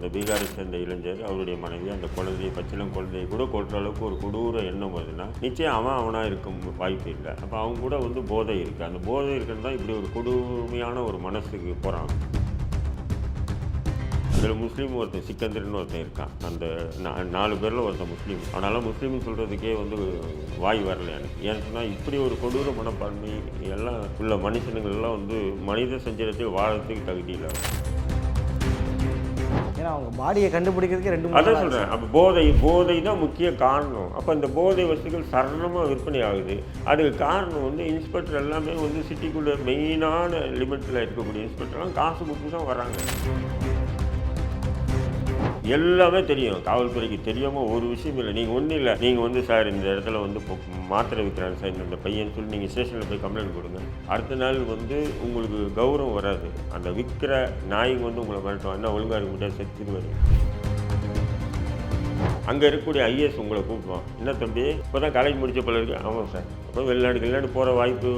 அந்த பீகாரை சேர்ந்த இளைஞர் அவருடைய மனைவி அந்த குழந்தையை பச்சிலம் குழந்தையை கூட கொள்கிற அளவுக்கு ஒரு கொடூர எண்ணம் வருதுன்னா நிச்சயம் அவனாக இருக்கும் வாய்ப்பு இல்லை. அப்போ அவங்க கூட போதை இருக்குது. அந்த போதை இருக்கிறது தான் இப்படி ஒரு கொடுமையான ஒரு மனசுக்கு போகிறாங்க. அதில் முஸ்லீம் ஒருத்தன் சிக்கந்தர்னு ஒருத்தன் இருக்கான். அந்த 4 பேரில் ஒருத்தன் முஸ்லீம். அதனால் முஸ்லீம்னு சொல்கிறதுக்கே வாய் வரல எனக்கு. ஏன்னு சொன்னால் இப்படி ஒரு கொடூர மனப்பான்மை எல்லாம் உள்ள மனுஷனுங்கள்லாம் மனித சஞ்சலத்தில் வாழறதுக்கு தகுதி இல்லை. ஏன்னா அவங்க பாடியை கண்டுபிடிக்கிறதுக்கு 2 அதான் சொல்கிறேன். அப்போ போதை தான் முக்கிய காரணம். அப்போ அந்த போதை வஸ்துக்கள் சரணமாக விற்பனை ஆகுது. அதுக்கு காரணம் இன்ஸ்பெக்டர் எல்லாமே சிட்டிக்குள்ளே மெயினான லிமிட்டில் இருக்கக்கூடிய இன்ஸ்பெக்டர்லாம் காசு கொடுத்து தான் வராங்க. எல்லாமே தெரியும். காவல்துறைக்கு தெரியாமல் ஒரு விஷயம் இல்லை. நீங்கள் ஒன்றும் இல்லை, நீங்கள் சார் இந்த இடத்துல மாத்திரை விற்கிறாங்க சார் இந்த பையன் சொல்லி நீங்கள் ஸ்டேஷனில் போய் கம்ப்ளைண்ட் கொடுங்க. அடுத்த நாள் உங்களுக்கு கௌரவம் வராது. அந்த விற்கிற நாய்க்கு உங்களை மிரட்டுவாங்க. என்ன ஒழுங்காக இருக்க முடியாது, செத்துன்னு வரும். அங்கே இருக்கக்கூடிய ஐஏஎஸ் உங்களை கூப்பிடுவான். என்ன தம்பி இப்போ தான் காலேஜ் முடித்த போல இருக்குது? ஆமாம் சார். அப்போ வெளிநாடு போகிற வாய்ப்பு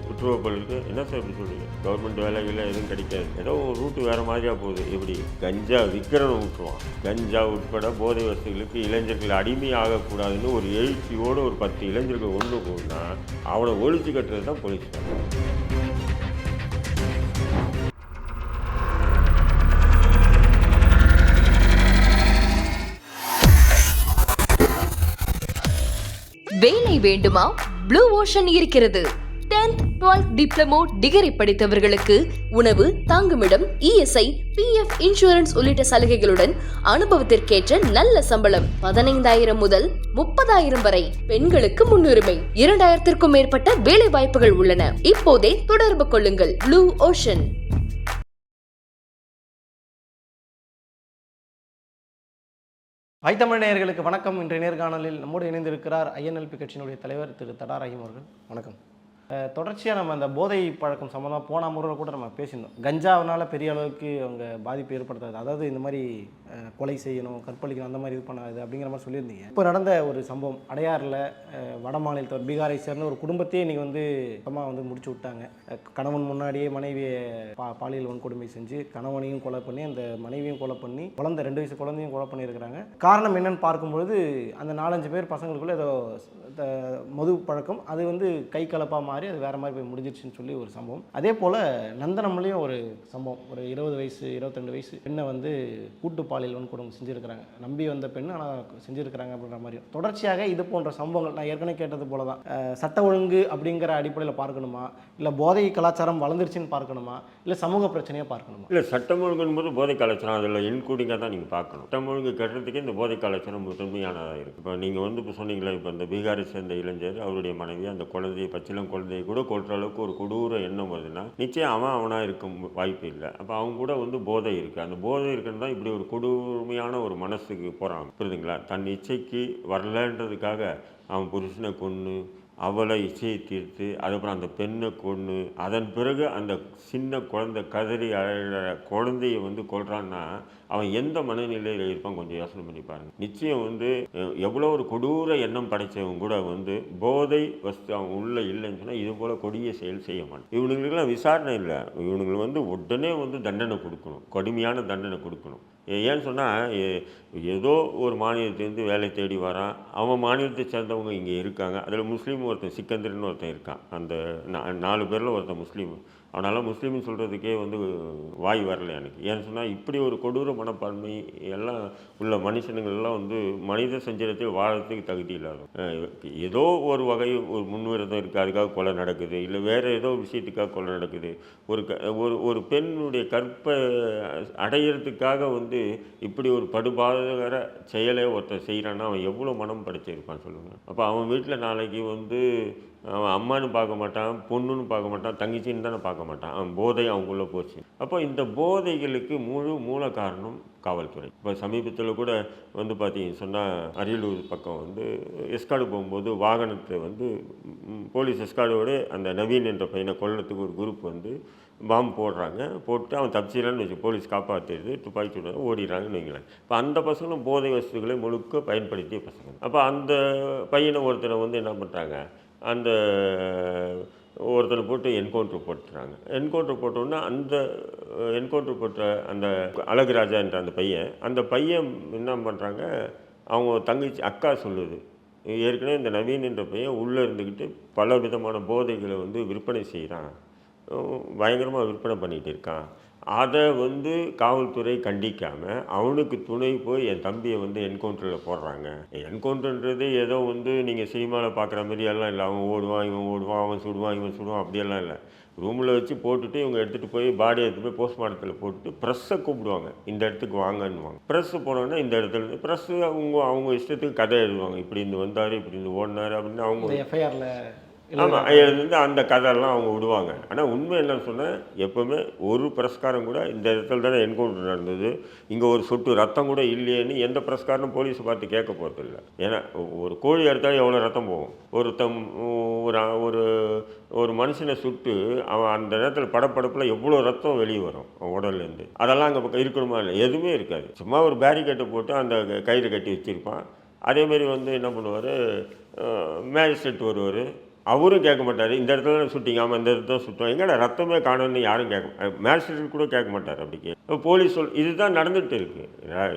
விட்டுருவ போல இருக்குது. என்ன சார் இப்படி சொல்லுங்கள்? கவர்மெண்ட் வேலைகள்லாம் எதுவும் கிடைக்காது, ஏதோ ஒரு ரூட்டு வேறு மாதிரியாக போகுது. இப்படி கஞ்சா விற்கிறவன் விட்டுருவான். கஞ்சா உட்பட போதை வசதிகளுக்கு இளைஞர்கள் அடிமையாகக்கூடாதுன்னு ஒரு எழுச்சியோடு ஒரு 10 இளைஞர்கள் ஒன்று போகுதுன்னா அவனை ஒழிச்சு கட்டுறது தான் போலீஸ். வேலை வேண்டுமா? ப்ளூ ஓஷன் இருக்கிறது. 10th 12th டிப்ளமோ டிகிரி படித்தவர்களுக்கு உணவு, தங்குமிடம், இஎஸ்ஐ, PF இன்சூரன்ஸ் உள்ளிட்ட சலுகைகளுடன் அனுபவத்திற்கேற்ற நல்ல சம்பளம் 15,000 முதல் 30,000 வரை. பெண்களுக்கு முன்னுரிமை. 2,000க்கும் மேற்பட்ட வேலை வாய்ப்புகள் உள்ளன. இப்போதே தொடர்பு கொள்ளுங்கள். Blue ocean. ஐத்தமிழ் நேயர்களுக்கு வணக்கம். இன்றைய நேர்காணலில் நம்மோடு இணைந்திருக்கிறார் INLP கட்சியினுடைய தலைவர் திரு தடா ரஹீம் அவர்கள். வணக்கம். தொடர்ச்சியாக நம்ம அந்த போதை பழக்கம் சம்மந்தமாக போன முறை கூட நம்ம பேசியிருந்தோம். கஞ்சாவினால் பெரிய அளவுக்கு அவங்க பாதிப்பு ஏற்படுத்தாது, அதாவது இந்த மாதிரி கொலை செய்யணும், கற்பழிக்கணும், அந்த மாதிரி இது பண்ணாது அப்படிங்கிற மாதிரி சொல்லியிருந்தீங்க. இப்போ நடந்த ஒரு சம்பவம் அடையாறில் வட மாநிலத்தவர் பீகாரை சேர்ந்த ஒரு குடும்பத்தையே இன்றைக்கி சுத்தமாக முடிச்சு விட்டாங்க. கணவன் முன்னாடியே மனைவியை பாலியல் வன்கொடுமை செஞ்சு கணவனையும் கொலை பண்ணி அந்த மனைவியும் கொலை பண்ணி 2 வயசு குழந்தையும் கொலை பண்ணியிருக்கிறாங்க. காரணம் என்னன்னு பார்க்கும்பொழுது அந்த 4-5 பேர் பசங்களுக்குள்ளே ஏதோ மது பழக்கம், அது கை கலப்பாக மாறி அது வேறு மாதிரி போய் முடிஞ்சிடுச்சுன்னு சொல்லி ஒரு சம்பவம். அதே போல் நந்தனம்லேயும் ஒரு சம்பவம். ஒரு 20 வயசு 22 வயசு பெண்ணை கூட்டு பாலியல் வன்கொடுமை செஞ்சுருக்கிறாங்க. நம்பி வந்த பெண்ணு ஆனால் செஞ்சுருக்கிறாங்க அப்படின்ற மாதிரியும் தொடர்ச்சியாக இது போன்ற சம்பவங்கள் நான் ஏற்கனவே கேட்டது போல தான். சட்ட ஒழுங்கு அப்படிங்கிற அடிப்படையில் பார்க்கணுமா, இல்லை போதை கலாச்சாரம் வளர்ந்துருச்சுன்னு பார்க்கணுமா, இல்லை சமூக பிரச்சனையாக பார்க்கணுமா? இல்லை, சட்டம் ஒழுங்குன்னு போது போதை கலாச்சாரம் அதில் இன்க்ளூடிங்காக தான் நீங்கள் பார்க்கணும். சட்டம் ஒழுங்கு கட்டுறதுக்கே இந்த போதை கலாச்சாரம் முதன்மையானதாக இருக்குது. இப்போ நீங்கள் இப்போ சொன்னீங்களே, இப்போ இந்த பீகாரை சேர்ந்த இளைஞர் அவருடைய மனைவி அந்த குழந்தையை பச்சிலம் குழந்தையை கூட கொள்கிற அளவுக்கு ஒரு கொடூர எண்ணம் வருதுன்னா நிச்சயம் அவனாக இருக்கும் வாய்ப்பு இல்லை. அப்போ அவங்க கூட போதை இருக்குது. அந்த போதை இருக்கிறது தான் இப்படி ஒரு கொடுமையான ஒரு மனசுக்கு போகிறாங்க. புரியுதுங்களா? தன் இச்சைக்கு வரலன்றதுக்காக அவன் புருஷனை கொன்று அவளை இச்சையை தீர்த்து அதுக்கப்புறம் அந்த பெண்ணை கொன்று அதன் பிறகு அந்த சின்ன குழந்தை கதறி அழகிற குழந்தைய கொள்றான்னா அவன் எந்த மனநிலையில் இருப்பான் கொஞ்சம் யோசனை பண்ணி பாருங்க. நிச்சயம் எவ்வளோ ஒரு கொடூர எண்ணம் படைத்தவங்க கூட போதை வஸ்து அவன் உள்ள இல்லைன்னு சொன்னால் இது போல் கொடிய செயல் செய்ய மாட்டான். இவனுங்களுக்கெல்லாம் விசாரணை இல்லை. இவனுங்களுக்கு உடனே தண்டனை கொடுக்கணும், கடுமையான தண்டனை கொடுக்கணும். ஏன்னு சொன்னால் ஏதோ ஒரு மாநிலத்திலேருந்து வேலை தேடி வரான். அவன் மாநிலத்தை சேர்ந்தவங்க இங்கே இருக்காங்க. அதில் முஸ்லீம் ஒருத்தன் சிக்கந்தர்னு ஒருத்தன் இருக்கான். அந்த 4 பேரில் ஒருத்தன் முஸ்லீம். அவனால் முஸ்லீம்னு சொல்கிறதுக்கே வாய் வரல எனக்கு. ஏன்னு சொன்னால் இப்படி ஒரு கொடூர மனப்பான்மை எல்லாம் உள்ள மனுஷனுங்கள்லாம் மனித சஞ்சலத்தில் வாழறதுக்கு தகுதி இல்லாத ஏதோ ஒரு வகை ஒரு முன்விரதம் இருக்குது, அதுக்காக கொலை நடக்குது, இல்லை வேறு ஏதோ விஷயத்துக்காக கொலை நடக்குது. ஒரு பெண்ணுடைய கற்பை அடையிறதுக்காக இப்படி ஒரு படுபாதகர செயலை ஒருத்தர் செய்கிறான்னா அவன் எவ்வளோ மனம் படைச்சிருப்பான் சொல்லுங்கள். அப்போ அவன் வீட்டில் நாளைக்கு அவன் அம்மானு பார்க்க மாட்டான், பொண்ணுன்னு பார்க்க மாட்டான், தங்கச்சின்னு தானே பார்க்க மாட்டான். அவன் போதை அவங்களுக்குள்ளே போச்சு. அப்போ இந்த போதைகளுக்கு மூல காரணம் காவல்துறை. இப்போ சமீபத்தில் கூட பார்த்தீங்கன்னு சொன்னால் அரியலூர் பக்கம் எஸ்கார்டு போகும்போது வாகனத்தை போலீஸ் எஸ்கார்டோடு அந்த நவீன் என்ற பையனை கொல்லத்துக்கு ஒரு குரூப் பாம்பு போடுறாங்க. போட்டு அவன் தப்பிச்சிடலான்னு வச்சு போலீஸ் காப்பாற்றிடுது, துப்பாக்கி சூடு ஓடிடுறாங்கன்னு வைங்களேன். இப்போ அந்த பசங்களும் போதை வசதிகளை முழுக்க பயன்படுத்திய பசங்க. அப்போ அந்த பையனை ஒருத்தனை என்ன பண்ணுறாங்க, அந்த ஒருத்தனை போட்டு என்கவுண்டர் போட்டுறாங்க. என்கவுண்டர் போட்டோன்னா அந்த என்கவுண்டர் போட்ட அந்த அழகுராஜா என்ற அந்த பையன் என்ன பண்ணுறாங்க, அவங்க தங்கச்சி அக்கா சொல்லுது, ஏற்கனவே இந்த நவீன் என்ற பையன் உள்ளே இருந்துக்கிட்டு பல விதமான போதைகளை வந்து விற்பனை செய்கிறான், பயங்கரமாக விற்பனை பண்ணிகிட்டு இருக்கான். அதை வந்து காவல்துறை கண்டிக்காமல் அவனுக்கு துணை போய் என் தம்பியை வந்து என்கவுண்டரில் போடுறாங்க. என்கவுண்டர்ன்றது ஏதோ வந்து நீங்கள் சினிமாவில் பார்க்குற மாதிரி எல்லாம் இல்லை. அவன் ஓடுவான், இவன் ஓடுவான், அவன் சுடுவான், இவன் சுடுவான், அப்படியெல்லாம் இல்லை. ரூமில் வச்சு போட்டுட்டு இவங்க எடுத்துகிட்டு போய் பாடியை எடுத்து போய் போஸ்ட்மார்ட்டத்தில் போட்டுட்டு ப்ரெஸ்ஸை கூப்பிடுவாங்க, இந்த இடத்துக்கு வாங்கன்னுவாங்க. ப்ரெஸ்ஸு போனோன்னா இந்த இடத்துல ப்ரெஸ்ஸு அவங்க இஷ்டத்துக்கு கதை எழுதுவாங்க, இப்படி இருந்து வந்தார், இப்படி இருந்து ஓடினார் அப்படின்னு அவங்க எஃப்ஐஆரில். ஆமாம், எழுந்து அந்த கதையெல்லாம் அவங்க விடுவாங்க. ஆனால் உண்மை என்னன்னு சொன்னால், எப்போவுமே ஒரு பிரஸ்காரம் கூட இந்த இடத்துல தானே என்கவுண்டர் நடந்தது, இங்கே ஒரு சொட்டு ரத்தம் கூட இல்லையேன்னு எந்த பிரஸ்காரனும் போலீஸை பார்த்து கேட்க போகிறதில்ல. ஏன்னா ஒரு கோழி எடுத்தாலும் எவ்வளோ ரத்தம் போகும். ஒரு ஒரு மனுஷனை சுட்டு அவன் அந்த நேரத்தில் படப்படப்பில் எவ்வளோ ரத்தம் வெளியே வரும் அவன் உடல்லேருந்து. அதெல்லாம் அங்கே இருக்கணுமா இல்லை, எதுவுமே இருக்காது. சும்மா ஒரு பேரிகேட்டை போட்டு அந்த கயிறு கட்டி வச்சுருப்பான். அதேமாரி வந்து என்ன பண்ணுவார், மேஜிஸ்ட்ரேட் வருவார், அவரும் கேட்க மாட்டார், இந்த இடத்துல சுட்டிங்க, ஆமாம் இந்த இடத்துல சுட்டோம், எங்கடா ரத்தமே காணும்னு யாரும் மேஜிஸ்ட்ரேட் கூட கேட்க மாட்டார். அப்படி போலீஸ் இதுதான் நடந்துகிட்டு இருக்குது.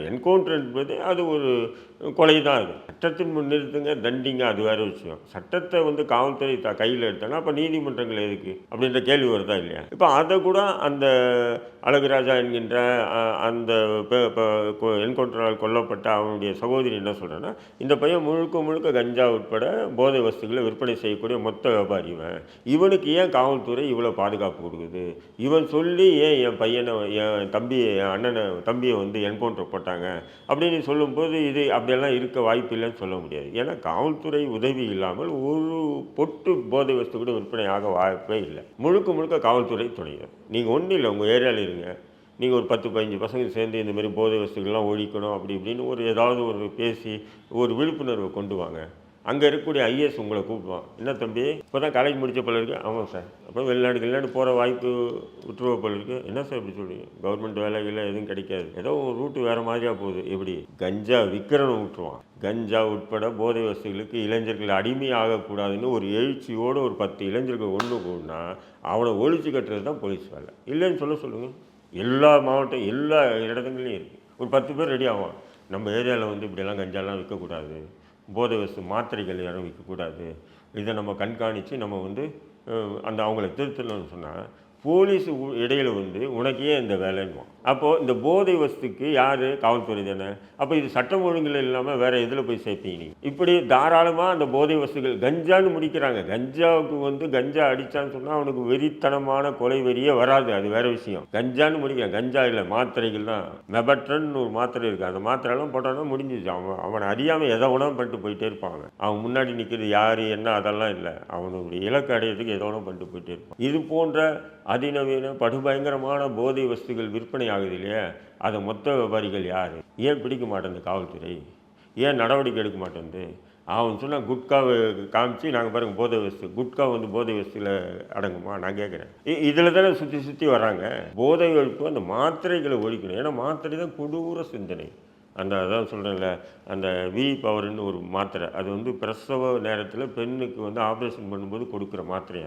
என்கவுண்டர் என்பது அது ஒரு கொலை தான். அது சட்டத்தின் முன் நிறுத்துங்க, தண்டிங்க, அது வேறு விஷயம். சட்டத்தை வந்து காவல்துறை கையில் எடுத்தாங்கன்னா அப்போ நீதிமன்றங்கள் எதுக்கு அப்படின்ற கேள்வி வருதா இல்லையா? இப்போ அதை கூட அந்த அழகுராஜா என்கின்ற அந்த என்கவுண்டரால் கொல்லப்பட்ட அவனுடைய சகோதரி என்ன சொல்கிறேன்னா, இந்த பையன் முழுக்க முழுக்க கஞ்சா உட்பட போதை வஸ்துகளை விற்பனை செய்யக்கூடிய மொத்த வியாபாரி இவனுக்கு ஏன் காவல்துறை இவ்வளோ பாதுகாப்பு கொடுக்குது, இவன் சொல்லி ஏன் என் பையனை என் தம்பியை வந்து என்கவுண்டர் போட்டாங்க அப்படின்னு சொல்லும்போது இது அப்படியெல்லாம் இருக்க வாய்ப்பு இல்லைன்னு சொல்ல முடியாது. ஏன்னா காவல்துறை உதவி இல்லாமல் ஒரு பொட்டு போதை வஸ்து கூட விற்பனை ஆக வாய்ப்பே இல்லை. முழுக்க முழுக்க காவல்துறை துணையும். நீங்கள் ஒன்றும் இல்லை, உங்கள் ஏரியாவில் இருங்க, நீங்கள் ஒரு 10-15 பசங்க சேர்ந்து இந்தமாரி போதை வஸ்துக்கள்லாம் ஒழிக்கணும் அப்படி இப்படின்னு ஏதாவது ஒரு பேசி ஒரு விழிப்புணர்வை கொண்டு வாங்க. அங்கே இருக்கக்கூடிய ஐஏஎஸ் உங்களை கூப்பிடுவான், என்ன தம்பி இப்போ தான் காலேஜ் முடித்த போல இருக்குது, ஆமாம் சார், அப்புறம் வெளிநாடு போகிற வாய்ப்பு விட்டுருவ போல இருக்குது, என்ன சார் இப்படி சொல்லுவீங்க, கவர்மெண்ட் வேலைகள் எதுவும் கிடைக்காது, ஏதோ ஒரு ரூட்டு வேறு மாதிரியாக போகுது. எப்படி கஞ்சா விற்கிறவன் விட்டுருவான். கஞ்சா உட்பட போதை வஸ்துகளுக்கு இளைஞர்கள் அடிமை ஆகக்கூடாதுன்னு ஒரு எழுச்சியோடு ஒரு 10 இளைஞர்கள் ஒன்று கூடனா அவனை ஒழிச்சு கட்டுறது தான் போலீஸ் வேலை. இல்லைன்னு சொல்லுங்கள், எல்லா மாவட்டம் எல்லா இடத்துலையும் இருக்குது. ஒரு 10 பேர் ரெடி ஆவான், நம்ம ஏரியாவில் வந்து இப்படியெல்லாம் கஞ்சாலாம் விற்கக்கூடாது, போதை வஸ்து மாத்திரைகள் யாரும் விற்கக்கூடாது, இதை நம்ம கண்காணித்து நம்ம வந்து அவங்கள திருத்தணும்னு சொன்னால் போலீஸ் இடையில் வந்து உனக்கு ஏன் இந்த வேலைன்னுவான். அப்போது இந்த போதை வஸ்துக்கு யார், காவல்துறை தானே. அப்போ இது சட்டம் ஒழுங்கில் இல்லாமல் வேறு எதில் போய் சேர்ப்பீங்க நீங்கள்? இப்படி தாராளமாக அந்த போதை வஸ்துகள் கஞ்சான்னு முடிக்கிறாங்க. கஞ்சாவுக்கு வந்து கஞ்சா அடித்தான்னு சொன்னால் அவனுக்கு வெறித்தனமான கொலை வெறியே வராது, அது வேறு விஷயம். கஞ்சான்னு முடிக்கிறான். கஞ்சா இல்லை, மாத்திரைகள் தான். மெபட்ரன்னு ஒரு மாத்திரை இருக்குது, அந்த மாத்திரைலாம் போட்டான்னா முடிஞ்சிச்சு. அவனை அறியாமல் எதை ஒன்றா பண்ணிட்டு போயிட்டே இருப்பாங்க. அவன் முன்னாடி நிற்கிறது யார் என்ன அதெல்லாம் இல்லை, அவனுடைய இலக்கு அடையிறதுக்கு எதை ஒன்றா பண்ணிட்டு போயிட்டே இருப்பான். இது போன்ற அதிநவீன படுபயங்கரமான போதை வஸ்துகள் விற்பனை ஆகுது இல்லையா, அதை மொத்த வியாபாரிகள் யார்? ஏன் பிடிக்க மாட்டேங்குது காவல்துறை? ஏன் நடவடிக்கை எடுக்க மாட்டேங்குது? அவன் சொன்னால் குட்காவை காமிச்சு நாங்கள் பாருங்கள் போதை வஸ்து, குட்கா வந்து போதை வஸ்துவில் அடங்குமா? நான் கேட்குறேன். இதில் தானே சுற்றி வராங்க. போதை ஒழிப்பு அந்த மாத்திரைகளை ஒழிக்கணும். ஏன்னா மாத்திரை தான் கொடூர சிந்தனை. அதான் சொல்கிறேன்ல, அந்த வி பவர்னு ஒரு மாத்திரை, அது வந்து பிரசவ நேரத்தில் பெண்ணுக்கு வந்து ஆப்ரேஷன் பண்ணும்போது கொடுக்குற மாத்திரை.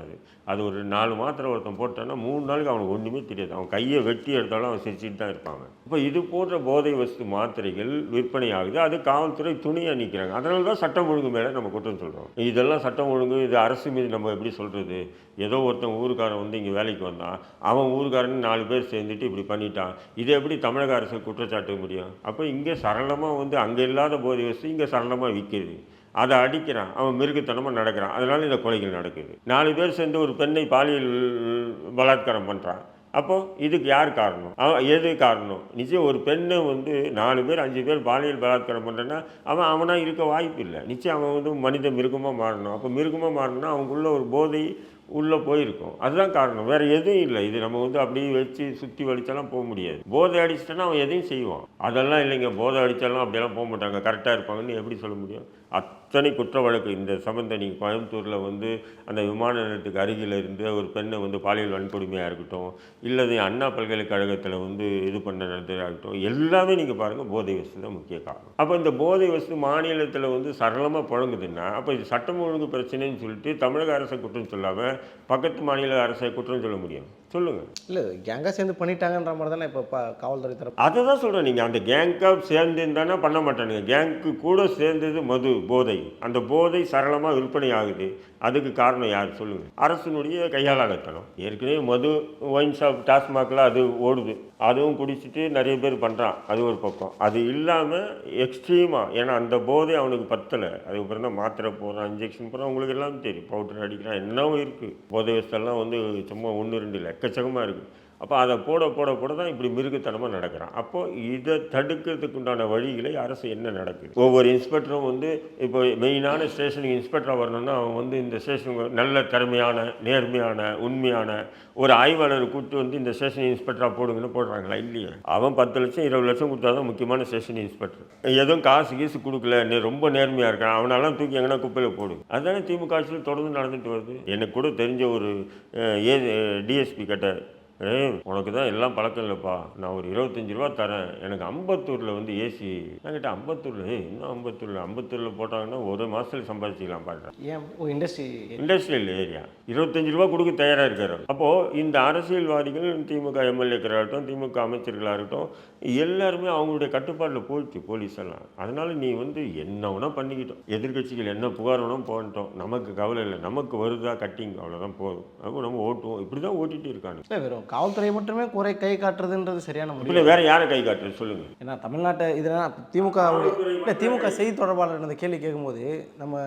அது ஒரு 4 மாத்திரை ஒருத்தன் போட்டான்னா 3 நாளுக்கு அவனுக்கு ஒன்றுமே தெரியாது. அவன் கையை வெட்டி எடுத்தாலும் அவன் சிரிச்சிட்டு தான் இருப்பாங்க. இப்போ இது போன்ற போதை வஸ்து மாத்திரைகள் விற்பனை ஆகுது, அது காவல்துறை துணியாக நிற்கிறாங்க. அதனால தான் சட்டம் ஒழுங்கு மேலே நம்ம குற்றம் சொல்கிறோம். இதெல்லாம் சட்டம் ஒழுங்கு, இது அரசு மீது நம்ம எப்படி சொல்கிறது? ஏதோ ஒருத்தன் ஊருக்காரன் வந்து இங்கே வேலைக்கு வந்தான், அவன் ஊருக்காரன் 4 பேர் சேர்ந்துட்டு இப்படி பண்ணிட்டான், இதை எப்படி தமிழக அரசு குற்றச்சாட்ட முடியும்? அப்போ இங்கே சரளமாக வந்து அங்கே இல்லாத போதை வஸ்து இங்கே சரளமாக விற்கிது, அதை அடிக்கிறான், அவன் மிருகத்தனமாக நடக்கிறான், அதனால் இந்த கொலைகள் நடக்குது. 4 பேர் சேர்ந்து ஒரு பெண்ணை பாலியல் பலாத்காரம் பண்ணுறான். அப்போது இதுக்கு யார் காரணம்? எது காரணம்? நிச்சயம் ஒரு பெண்ணை வந்து 4 பேர் 5 பேர் பாலியல் பலாத்காரம் பண்ணுறேன்னா அவனாக இருக்க வாய்ப்பு இல்லை. நிச்சயம் அவன் வந்து மனித மிருகமாக மாறணும். அப்போ மிருகமாக மாறணும்னா அவங்களுக்குள்ள ஒரு போதை உள்ளே போயிருக்கும், அதுதான் காரணம், வேறு எதுவும் இல்லை. இது நம்ம வந்து அப்படியே வச்சு சுற்றி வலிச்சாலாம் போக முடியாது. போதை அடிச்சிட்டேன்னா அவன் எதையும் செய்வான். அதெல்லாம் இல்லைங்க, போதை அடித்தாலும் அப்படியெல்லாம் போக மாட்டாங்க, கரெக்டாக இருப்பாங்கன்னு எப்படி சொல்ல முடியும்? அத்தனை குற்ற வழக்கு இந்த சம்பந்தம். நீங்கள் கோயம்புத்தூரில் வந்து அந்த விமான நிலையத்துக்கு அருகில் இருந்து ஒரு பெண்ணை வந்து பாலியல் வன்கொடுமையாக இருக்கட்டும், இல்லது அண்ணா பல்கலைக்கழகத்தில் வந்து இது பண்ண நடந்ததாகட்டும், எல்லாமே நீங்கள் பாருங்கள் போதை வஸ்து தான் முக்கிய காரணம். அப்போ இந்த போதை வஸ்து மாநிலத்தில் வந்து சரளமாக புழங்குதுன்னா அப்போ இது சட்டம் ஒழுங்கு பிரச்சனைன்னு சொல்லிட்டு தமிழக அரசை குற்றம் சொல்லாமல் பக்கத்து மாநில அரசை குற்றம் சொல்ல முடியும்? சொல்லுங்கள். இல்லை கேங்காக சேர்ந்து பண்ணிட்டாங்கன்ற மாதிரி தானே இப்போ காவல்துறை தரப்பு. அதை தான் சொல்கிறேன். நீங்கள் அந்த கேங்காக சேர்ந்துருந்தானே பண்ண மாட்டானுங்க. கேங்க்கு கூட சேர்ந்தது மது, போதை. அந்த போதை சரளமாக விற்பனை ஆகுது. அதுக்கு காரணம் யார் சொல்லுங்கள்? அரசினுடைய கையாளாகத்தனம். ஏற்கனவே மது, ஒயின் ஷாப், டாஸ்மாகில் அது ஓடுது. அதுவும் குடிச்சிட்டு நிறைய பேர் பண்ணுறான். அது ஒரு பக்கம். அது இல்லாமல் எக்ஸ்ட்ரீமாக, ஏன்னா அந்த போதை அவனுக்கு பத்தலை. அதுக்கப்புறம் தான் மாத்திரை போடுறான், இன்ஜெக்ஷன் போடுறான். உங்களுக்கு எல்லாம் தெரியும். பவுடர் அடிக்கிறான், என்னவோ இருக்குது. போதை வசதெல்லாம் வந்து சும்மா 1 2 இல்லை, எக்கச்சக்கமாக இருக்குது. அப்போ அதை போட போட போட தான் இப்படி மிருகத்தனமாக நடக்கிறான். அப்போது இதை தடுக்கிறதுக்கு உண்டான வழிகளை அரசு என்ன நடக்குது? ஒவ்வொரு இன்ஸ்பெக்டரும் வந்து இப்போ மெயினான ஸ்டேஷனுக்கு இன்ஸ்பெக்டராக வரணும்னா அவன் வந்து இந்த ஸ்டேஷனுக்கு நல்ல திறமையான, நேர்மையான, உண்மையான ஒரு ஆய்வாளரை கூப்பிட்டு வந்து இந்த ஸ்டேஷன் இன்ஸ்பெக்டராக போடுங்கன்னு போடுறாங்களா? இல்லையே. அவன் 10 லட்சம் 20 லட்சம் கொடுத்தா தான் முக்கியமான ஸ்டேஷன் இன்ஸ்பெக்டர். எதுவும் காசு கீசு கொடுக்கல, நீ ரொம்ப நேர்மையாக இருக்கான், அவனாலாம் தூக்கி எங்கன்னா குப்பையில் போடு. அதுதானே திமுக ஆட்சியில் தொடர்ந்து நடந்துட்டு வருது. எனக்கு கூட தெரிஞ்ச ஒரு டிஎஸ்பி கேட்டார், உனக்கு தான் எல்லாம் பழக்கம் இல்லைப்பா, நான் ஒரு 25 ரூபா தரேன், எனக்கு அம்பத்தூரில் வந்து ஏசி. நான் கேட்டேன், அம்பத்தூரில் இன்னும் அம்பத்தூரில் போட்டாங்கன்னா ஒரு மாதத்தில் சம்பாதிச்சிக்கலாம் பாடுறேன். ஏன் இண்டஸ்ட்ரியல் ஏரியா 25 ரூபா கொடுக்க தயாராக இருக்காரு. அப்போது இந்த அரசியல்வாதிகள், திமுக எம்எல்ஏக்களாகட்டும், திமுக அமைச்சர்களாகட்டும், எல்லாருமே அவங்களுடைய கட்டுப்பாட்டில் போயிடுச்சு போலீஸ் எல்லாம். அதனால் நீ வந்து என்ன வேணால் பண்ணிக்கிட்டோம், எதிர்கட்சிகள் என்ன புகார் வேணும் போகட்டும், நமக்கு கவலை இல்லை, நமக்கு வருதா கட்டிங், அவ்வளோதான் போதும், அப்போ நம்ம ஓட்டுவோம். இப்படி தான் ஓட்டிகிட்டு இருக்காங்க. வெறும் காவல்துறை மட்டுமே கை காட்டுறதுன்றது சரியான முடிவு இல்லை. வேற யாரை கை காட்டுறது சொல்லுங்க? ஏன்னா தமிழ்நாட்டை இதெல்லாம் திமுக செய்தி தொடர்பாளர் இந்த கேள்வி கேட்கும்போது, நம்ம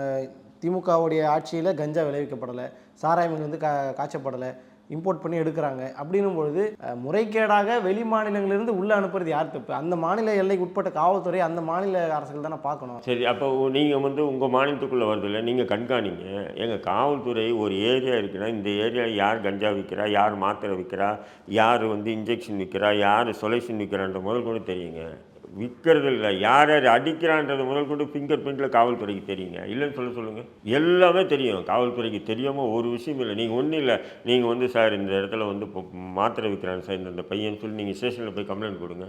திமுகவுடைய ஆட்சியில் கஞ்சா விளைவிக்கப்படலை, சாராயம் வந்து காய்ச்சப்படலை, இம்போர்ட் பண்ணி எடுக்கிறாங்க. அப்படின்னும் பொழுது முறைகேடாக வெளி மாநிலங்களிலிருந்து உள்ளே அனுப்புறது யார் தப்பு? அந்த மாநில எல்லைக்கு உட்பட்ட காவல்துறை அந்த மாநில அரசுகள் தானே பார்க்கணும். சரி, அப்போ நீங்கள் வந்து உங்கள் மாநிலத்துக்குள்ளே வருது இல்லை, நீங்கள் கண்காணிங்க. எங்கள் காவல்துறை ஒரு ஏரியா இருக்குன்னா, இந்த ஏரியாவில் யார் கஞ்சா விற்கிறா, யார் மாத்திரை விற்கிறா, யார் வந்து இன்ஜெக்ஷன் விற்கிறா, யார் சொலைஷன் விற்கிறான்ற முதல் கூட தெரியுங்க. விற்கிறது இல்லை, யார் யார் அடிக்கிறான்றது முதல் கொண்டு ஃபிங்கர் பிரிண்டில் காவல்துறைக்கு தெரியுங்க. இல்லைன்னு சொல்லுங்கள். எல்லாமே தெரியும் காவல்துறைக்கு. தெரியாமல் ஒரு விஷயம் இல்லை. நீங்கள் ஒன்றும் இல்லை, நீங்கள் வந்து சார் இந்த இடத்துல வந்து இப்போ மாத்திரை விற்கிறாங்க சார் இந்த பையன் சொல்லி நீங்கள் ஸ்டேஷனில் போய் கம்ப்ளைண்ட் கொடுங்க.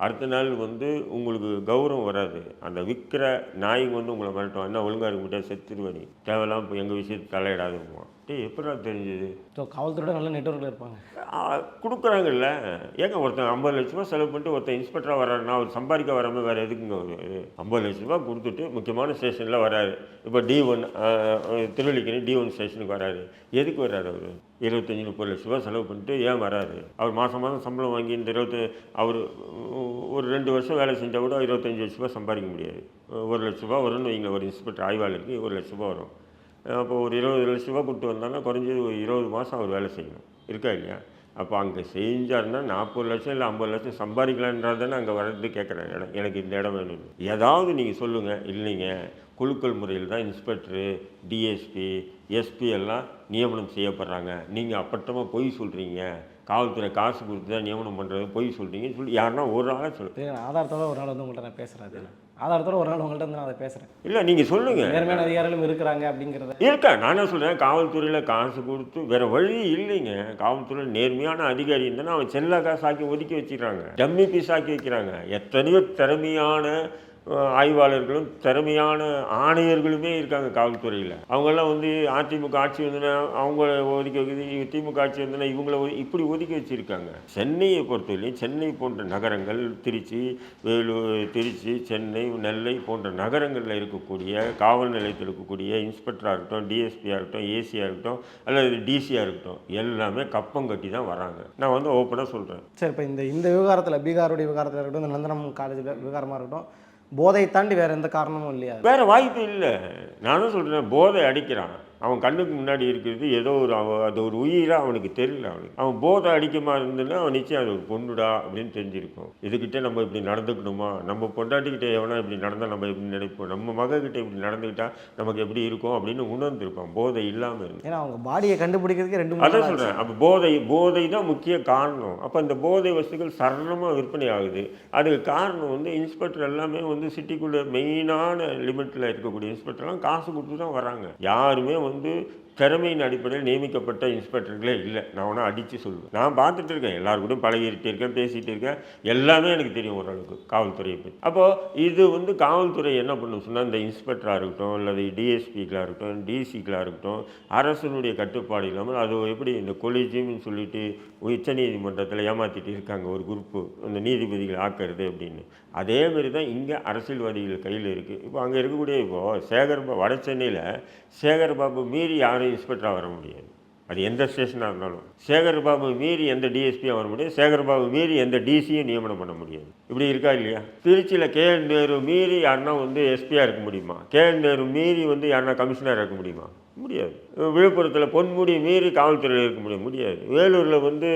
அடுத்த நாள் வந்து உங்களுக்கு கௌரவம் வராது. அந்த விற்கிற நாய்ங்க வந்து உங்களை மிரட்டும், என்ன ஒழுங்காக இருக்க முடியாது, செத்துருவணி தேவையெல்லாம் இப்போ எங்கள் விஷயத்தை தலையிடாதுமா. எப்படா தெரிஞ்சது? காவல்துறையோட நல்ல நெட்வொர்க்கில் இருப்பாங்க, கொடுக்குறாங்கல்ல. ஏங்க ஒருத்தன் 50 லட்ச ரூபா செலவு பண்ணிட்டு ஒருத்தன் இன்ஸ்பெக்டராக வர்றாருன்னா அவர் சம்பாதிக்க வராமல் வேறு எதுக்குங்க? ஒரு 50 லட்ச ரூபா கொடுத்துட்டு முக்கியமான ஸ்டேஷனில் வராரு. இப்போ D1 திருவல்லிக்கேணி D1 ஸ்டேஷனுக்கு வராரு. எதுக்கு வர்றாரு? அவர் 25-30 லட்ச ரூபா செலவு பண்ணிட்டு ஏன் வராரு? அவர் மாதம் மாதம் சம்பளம் வாங்கி இந்த அவர் ஒரு 2 வருஷம் வேலை செஞ்சால் கூட 25 லட்ச ரூபா சம்பாதிக்க முடியாது. 1 லட்ச ரூபா வரும்னு வைங்க. ஒரு இன்ஸ்பெக்டர் ஆய்வாளருக்கு 1 லட்ச ரூபா வரும். அப்போ ஒரு 20 லட்ச ரூபா கொடுத்து வந்தாங்கன்னா குறைஞ்சது ஒரு 20 மாதம் அவர் வேலை செய்யணும், இருக்கா இல்லையா? அப்போ அங்கே செஞ்சாருன்னா 40 லட்சம் இல்லை 50 லட்சம் சம்பாதிக்கலான்றதானே அங்கே வர்றது. கேட்குறேன், இடம் எனக்கு இந்த இடம் வேணும், ஏதாவது நீங்கள் சொல்லுங்கள். இல்லைங்க, குழுக்கள் முறையில் தான் இன்ஸ்பெக்டரு, டிஎஸ்பி, எஸ்பி எல்லாம் நியமனம் செய்யப்படுறாங்க. நீங்கள் அப்பட்டமாக பொய் சொல்கிறீங்க, காவல்துறை காசு கொடுத்து தான் நியமனம் பண்ணுறது, பொய் சொல்கிறீங்கன்னு சொல்லி யாருன்னா ஒரு நாளாக சொல்லுங்கள். ஆதாரத்தோட ஒரு நாள் வந்து உங்கள்கிட்ட நான் பேசுகிறேன். ஆதாரத்தோட ஒரு நாள் உங்கள்கிட்ட வந்து நான் அதை பேசுகிறேன். இல்லை, நீங்கள் சொல்லுங்கள். நேர்மையான அதிகாரிகளும் இருக்கிறாங்க அப்படிங்கிறத இருக்கா? நான் என்ன சொல்கிறேன், காவல்துறையில் காசு கொடுத்து வேறு வழி இல்லைங்க. காவல்துறையில் நேர்மையான அதிகாரி இருந்தால் அவன் செல்லா காசு ஆக்கி ஒதுக்கி வச்சுக்கிறாங்க, டம்மி பீஸ் ஆக்கி வைக்கிறாங்க. எத்தனையோ திறமையான ஆய்வாளர்களும் திறமையான ஆணையர்களுமே இருக்காங்க காவல்துறையில். அவங்கெல்லாம் வந்து அதிமுக ஆட்சி வந்துன்னா அவங்கள ஒதுக்கி வைக்குது, திமுக ஆட்சி வந்துன்னா இவங்கள இப்படி ஒதுக்கி வச்சுருக்காங்க. சென்னையை பொறுத்தவரையிலையும் சென்னை போன்ற நகரங்கள், திருச்சி, வேலூர், திருச்சி, சென்னை, நெல்லை போன்ற நகரங்களில் இருக்கக்கூடிய காவல் நிலையத்தில் இருக்கக்கூடிய இன்ஸ்பெக்டராக இருக்கட்டும், டிஎஸ்பியாக இருக்கட்டும், ஏசியாக இருக்கட்டும், அல்லது டிசியாக இருக்கட்டும், எல்லாமே கப்பம் கட்டி தான் வராங்க. நான் வந்து ஓப்பனாக சொல்கிறேன். சரி, இப்போ இந்த விவகாரத்தில், பீகாருடைய விவகாரத்தில் இருக்கட்டும், இந்த நந்தனம் காலேஜ் விவகாரமாக இருக்கட்டும், போதை தாண்டி வேறு எந்த காரணமும் இல்லையா? வேறு வாய்ப்பு இல்லை. நானும் சொல்கிறேன், போதை அடிக்கிறான், அவன் கண்ணுக்கு முன்னாடி இருக்கிறது ஏதோ ஒரு அது ஒரு உயிராக அவனுக்கு தெரியல. அவன் போதை அடிக்கமாக இருந்ததுன்னா அவன் நிச்சயம் அது ஒரு பொண்ணுடா அப்படின்னு தெரிஞ்சிருக்கும். இதுக்கிட்ட நம்ம இப்படி நடந்துக்கணுமா, நம்ம பொண்டாட்டிக்கிட்ட எவனா இப்படி நடந்தால் நம்ம எப்படி நினைப்போம், நம்ம மகக்கிட்ட இப்படி நடந்துக்கிட்டா நமக்கு எப்படி இருக்கும் அப்படின்னு உணர்ந்துருப்பான், போதை இல்லாமல் இருக்கும். ஏன்னா அவங்க பாடியை கண்டுபிடிக்கிறதுக்கு 2 அதான் சொல்கிறேன். அப்போ போதை தான் முக்கிய காரணம். அப்போ அந்த போதை வஸ்துக்கள் சரணமாக விற்பனை ஆகுது. அதுக்கு காரணம் வந்து இன்ஸ்பெக்டர் எல்லாமே வந்து சிட்டிக்குள்ளே மெயினான லிமிட்டில் இருக்கக்கூடிய இன்ஸ்பெக்டர்லாம் காசு கொடுத்து தான் வராங்க. யாருமே வந்து திறமையின் அடிப்படையில் நியமிக்கப்பட்ட இன்ஸ்பெக்டர்களே இல்லை. நான் ஒன்றா அடித்து சொல்லுவேன். நான் பார்த்துட்டு இருக்கேன், எல்லாருக்கூடயும் பழகிட்டு இருக்கேன், பேசிகிட்டு இருக்கேன், எல்லாமே எனக்கு தெரியும் ஓரளவுக்கு காவல்துறையை பற்றி. அப்போது இது வந்து காவல்துறை என்ன பண்ணணும் சொன்னால், இந்த இன்ஸ்பெக்டராக இருக்கட்டும், அல்லது டிஎஸ்பிக்களாக இருக்கட்டும், டிசிக்களாக இருக்கட்டும், அரசனுடைய கட்டுப்பாடு இல்லாமல் அது எப்படி இந்த கொலிஜியம்னு சொல்லிட்டு உச்சநீதிமன்றத்தில் ஏமாற்றிட்டு இருக்காங்க ஒரு குரூப்பு, அந்த நீதிபதிகள் ஆக்கிறது அப்படின்னு. அதேமாரி தான் இங்கே அரசியல்வாதிகள் கையில் இருக்குது. இப்போ அங்கே இருக்கக்கூடிய இப்போது வட சென்னையில் சேகர்பாபு மீறி யாரும் இன்ஸ்பெக்டராக வர முடியாது. அது எந்த ஸ்டேஷனாக இருந்தாலும் சேகர்பாபு மீறி எந்த டிஎஸ்பியும் வர முடியாது, சேகர்பாபு மீறி எந்த டிசியும் நியமனம் பண்ண முடியாது. இப்படி இருக்கா இல்லையா? திருச்சியில் கேஎன் நேரு மீறி யாருன்னா வந்து எஸ்பியாக இருக்க முடியுமா? கேஎன் நேரு மீறி வந்து யாருன்னா கமிஷனராக இருக்க முடியுமா? முடியாது. விழுப்புரத்தில் பொன்முடி மீறி காவல்துறையில் இருக்க முடியாது. வேலூரில் வந்து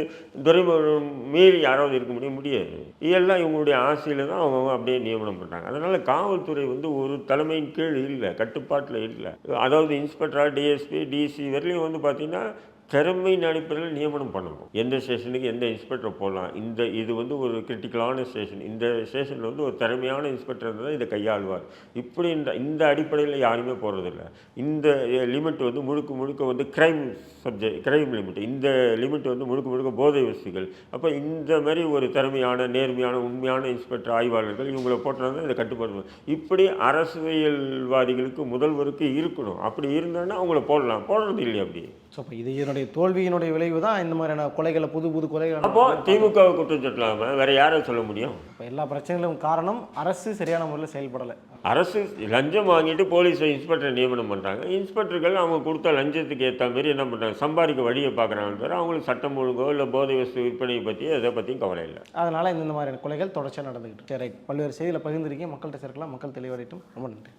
துரைமுருகன் மீறி யாராவது இருக்க முடியாது. இதெல்லாம் இவங்களுடைய ஆசையில் தான் அவங்க அப்படியே நியமனம் பண்ணுறாங்க. அதனால் காவல்துறை வந்து ஒரு தலைமையின் கீழ் இல்லை, கட்டுப்பாட்டில் இல்லை. அதாவது இன்ஸ்பெக்டராக டிஎஸ்பி டிசி வரலையும் வந்து பார்த்திங்கன்னா திறமையின் அடிப்படையில் நியமனம் பண்ணணும். எந்த ஸ்டேஷனுக்கு எந்த இன்ஸ்பெக்டர் போடலாம், இது வந்து ஒரு கிரிட்டிக்கலான ஸ்டேஷன், இந்த ஸ்டேஷனில் வந்து ஒரு திறமையான இன்ஸ்பெக்டர் இருந்தால் இதை கையாளுவார். இப்படி இந்த அடிப்படையில் யாருமே போகிறதில்ல. இந்த லிமிட் வந்து முழுக்க வந்து கிரைம் லிமிட், இந்த லிமிட் வந்து முழுக்க போதை வசதிகள். அப்போ இந்த மாதிரி ஒரு திறமையான நேர்மையான உண்மையான இன்ஸ்பெக்டர் ஆய்வாளர்கள் இவங்களை போட்டால் இதை கட்டுப்படுத்தணும். இப்படி அரசியல்வாதிகளுக்கு முதல்வருக்கு இருக்கணும். அப்படி இருந்தாங்கன்னா அவங்கள போடுறது இல்லை. அப்படி ஸோ இப்போ இதனுடைய தோல்வியினுடைய விளைவு தான் இந்த மாதிரியான கொலைகளை, புது கொலைகள். அப்போது திமுகவை குற்றம் சாட்டலாமல் வேறு யாரை சொல்ல முடியும்? இப்போ எல்லா பிரச்சனைகளும் காரணம் அரசு சரியான முறையில் செயல்படலை. அரசு லஞ்சம் வாங்கிட்டு போலீஸை இன்ஸ்பெக்டர் நியமனம் பண்ணுறாங்க. இன்ஸ்பெக்டர்கள் அவங்க கொடுத்த லஞ்சத்துக்கு ஏற்ற மாதிரி என்ன பண்ணுறாங்க, சம்பாதிக்க வழியை பார்க்குறாங்க. தவிர அவங்களுக்கு சட்டம் ஒழுங்கோ இல்லை போதை வஸ்து விற்பனை பற்றி எதை பற்றியும் கவலை இல்லை. அதனால் இந்த மாதிரியான கொலைகள் தொடர்ச்சியாக நடந்துக்கிட்டு. சரி, பல்வேறு செய்திகளை பகிர்ந்திருக்கீங்க, மக்கள்கிட்ட சேர்க்கலாம், மக்கள் தெளிவடையட்டும். ரொம்ப நன்றி.